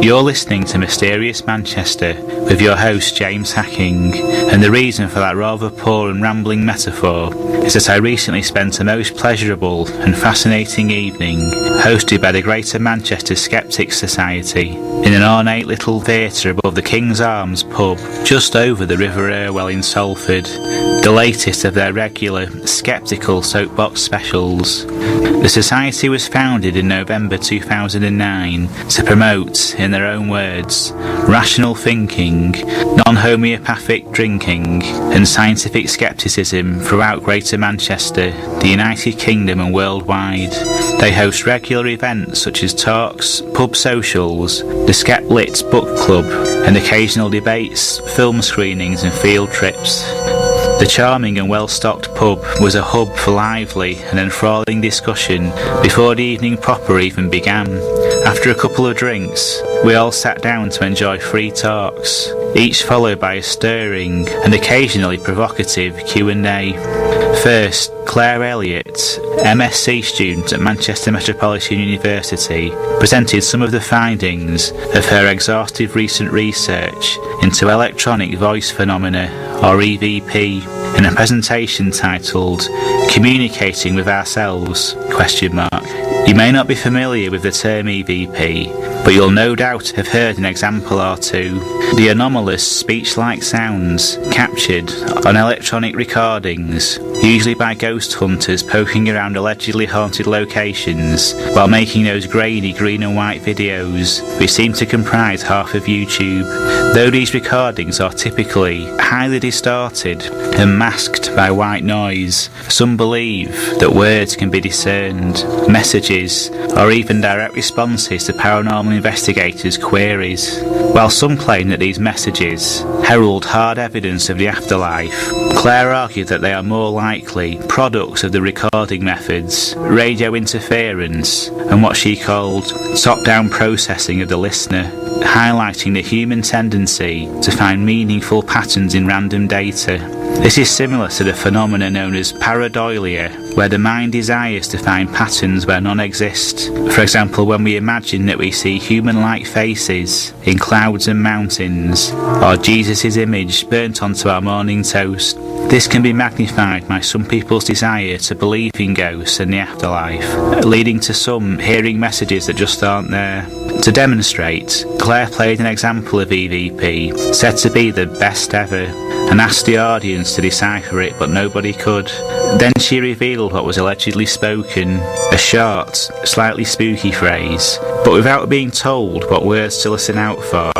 You're listening to Mysterious Manchester with your host James Hacking, and the reason for that rather poor and rambling metaphor is that I recently spent a most pleasurable and fascinating evening hosted by the Greater Manchester Skeptics Society in an ornate little theatre above the King's Arms pub just over the River Irwell in Salford, the latest of their regular skeptical Soapbox specials. The Society was founded in November 2009 to promote, in their own words, rational thinking, non-homeopathic drinking and scientific skepticism throughout Greater Manchester, the United Kingdom and worldwide. They host regular events such as talks, pub socials, the Skep-Lit book club and occasional debates, film screenings and field trips. The charming and well-stocked pub was a hub for lively and enthralling discussion before the evening proper even began. After a couple of drinks, we all sat down to enjoy free talks, each followed by a stirring and occasionally provocative Q&A. First, Claire Elliott, MSc student at Manchester Metropolitan University, presented some of the findings of her exhaustive recent research into electronic voice phenomena, or EVP, in a presentation titled Communicating with Ourselves? You may not be familiar with the term EVP, but you'll no doubt have heard an example or two. The anomalous speech-like sounds captured on electronic recordings, usually by ghost hunters poking around allegedly haunted locations while making those grainy green and white videos which seem to comprise half of YouTube. Though these recordings are typically highly distorted and masked by white noise, some believe that words can be discerned, messages, or even direct responses to paranormal investigators' queries. While some claim that these messages herald hard evidence of the afterlife, Claire argued that they are more likely products of the recording methods, radio interference, and what she called top-down processing of the listener, highlighting the human tendency to find meaningful patterns in random data. This is similar to the phenomena known as pareidolia, where the mind desires to find patterns where none exist. For example, when we imagine that we see human-like faces in clouds and mountains, or Jesus' image burnt onto our morning toast. This can be magnified by some people's desire to believe in ghosts and the afterlife, leading to some hearing messages that just aren't there. To demonstrate, Claire played an example of EVP, said to be the best ever, and asked the audience to decipher it, but nobody could. Then she revealed what was allegedly spoken, a short, slightly spooky phrase, but without being told what words to listen out for,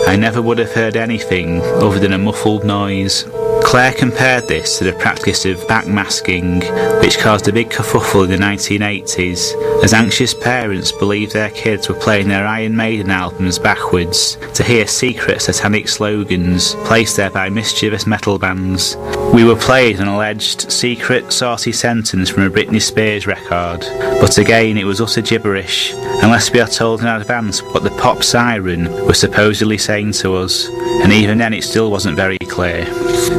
I never would have heard anything other than a muffled noise. Claire compared this to the practice of backmasking, which caused a big kerfuffle in the 1980s, as anxious parents believed their kids were playing their Iron Maiden albums backwards to hear secret satanic slogans placed there by mischievous metal bands. We were played an alleged secret saucy sentence from a Britney Spears record, but again it was utter gibberish, unless we are told in advance what the pop siren was supposedly saying to us, and even then it still wasn't very clear.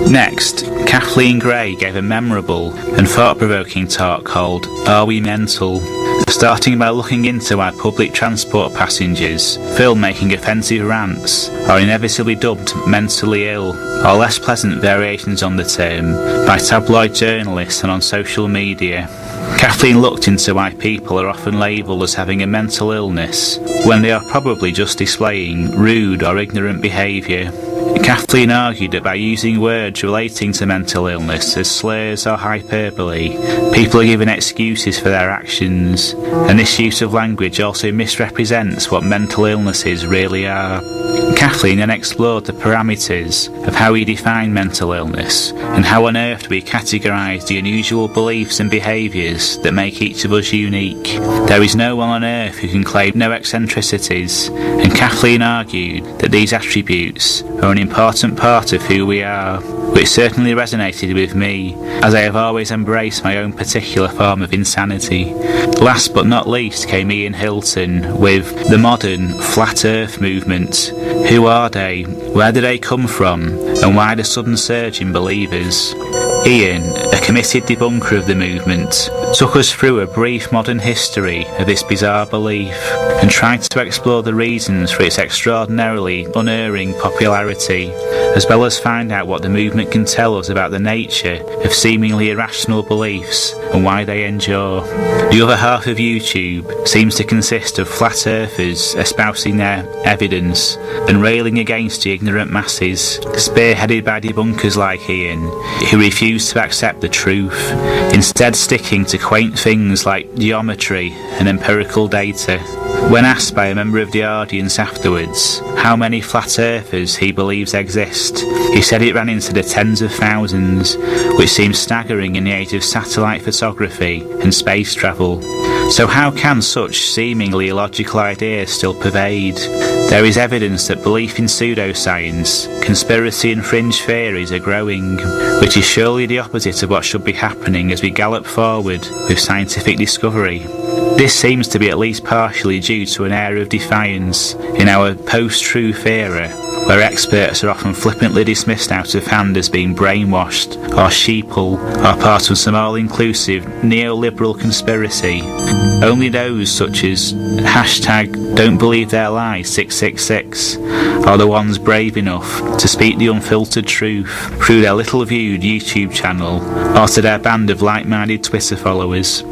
Next, Kathleen Gray gave a memorable and thought-provoking talk called Are We Mental?, starting by looking into why public transport passengers film making offensive rants are inevitably dubbed mentally ill, or less pleasant variations on the term, by tabloid journalists and on social media. Kathleen looked into why people are often labelled as having a mental illness when they are probably just displaying rude or ignorant behaviour. Kathleen argued that by using words relating to mental illness as slurs or hyperbole, people are given excuses for their actions, and this use of language also misrepresents what mental illnesses really are. Kathleen then explored the parameters of how we define mental illness, and how on earth we categorise the unusual beliefs and behaviours that make each of us unique. There is no one on earth who can claim no eccentricities, and Kathleen argued that these attributes are an important part of who we are, which certainly resonated with me, as I have always embraced my own particular form of insanity. Last but not least came Ian Hilton with the modern Flat Earth movement. Who are they? Where do they come from? And why the sudden surge in believers? Ian, a committed debunker of the movement, took us through a brief modern history of this bizarre belief and tried to explore the reasons for its extraordinarily unerring popularity, as well as find out what the movement can tell us about the nature of seemingly irrational beliefs and why they endure. The other half of YouTube seems to consist of flat earthers espousing their evidence and railing against the ignorant masses, spearheaded by debunkers like Ian, who refuse to accept the truth, instead sticking to quaint things like geometry and empirical data. When asked by a member of the audience afterwards how many flat earthers he believes exist, he said it ran into the tens of thousands, which seems staggering in the age of satellite photography and space travel. So how can such seemingly illogical ideas still pervade? There is evidence that belief in pseudoscience, conspiracy and fringe theories are growing, which is surely the opposite of what should be happening as we gallop forward with scientific discovery. This seems to be at least partially due to an air of defiance in our post-truth era, where experts are often flippantly dismissed out of hand as being brainwashed or sheeple or part of some all-inclusive neoliberal conspiracy. Only those such as #Don'tBelieveTheirLies666 are the ones brave enough to speak the unfiltered truth through their little-viewed YouTube channel or to their band of like-minded Twitter followers.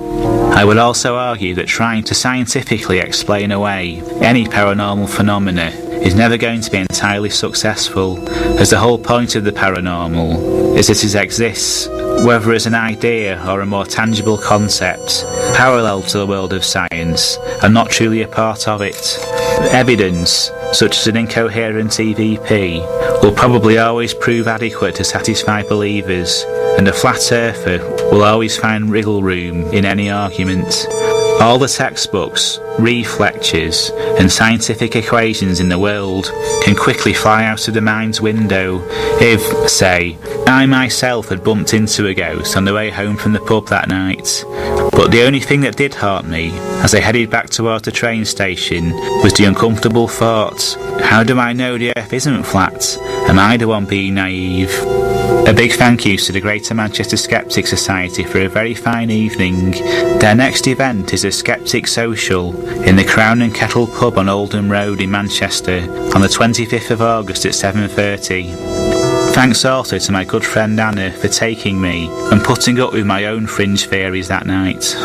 I would also argue that trying to scientifically explain away any paranormal phenomena is never going to be entirely successful, as the whole point of the paranormal is that it exists, whether as an idea or a more tangible concept, parallel to the world of science and not truly a part of it. Evidence, such as an incoherent EVP, will probably always prove adequate to satisfy believers, and a flat earther will always find wriggle room in any argument. All the textbooks, reef lectures and scientific equations in the world can quickly fly out of the mind's window if, say, I myself had bumped into a ghost on the way home from the pub that night. But the only thing that did haunt me as I headed back towards the train station was the uncomfortable thought, how do I know the earth isn't flat? Am I the one being naive? A big thank you to the Greater Manchester Skeptics Society for a very fine evening. Their next event is a Skeptic Social in the Crown and Kettle pub on Oldham Road in Manchester on the 25th of August at 7:30. Thanks also to my good friend Anna for taking me and putting up with my own fringe theories that night.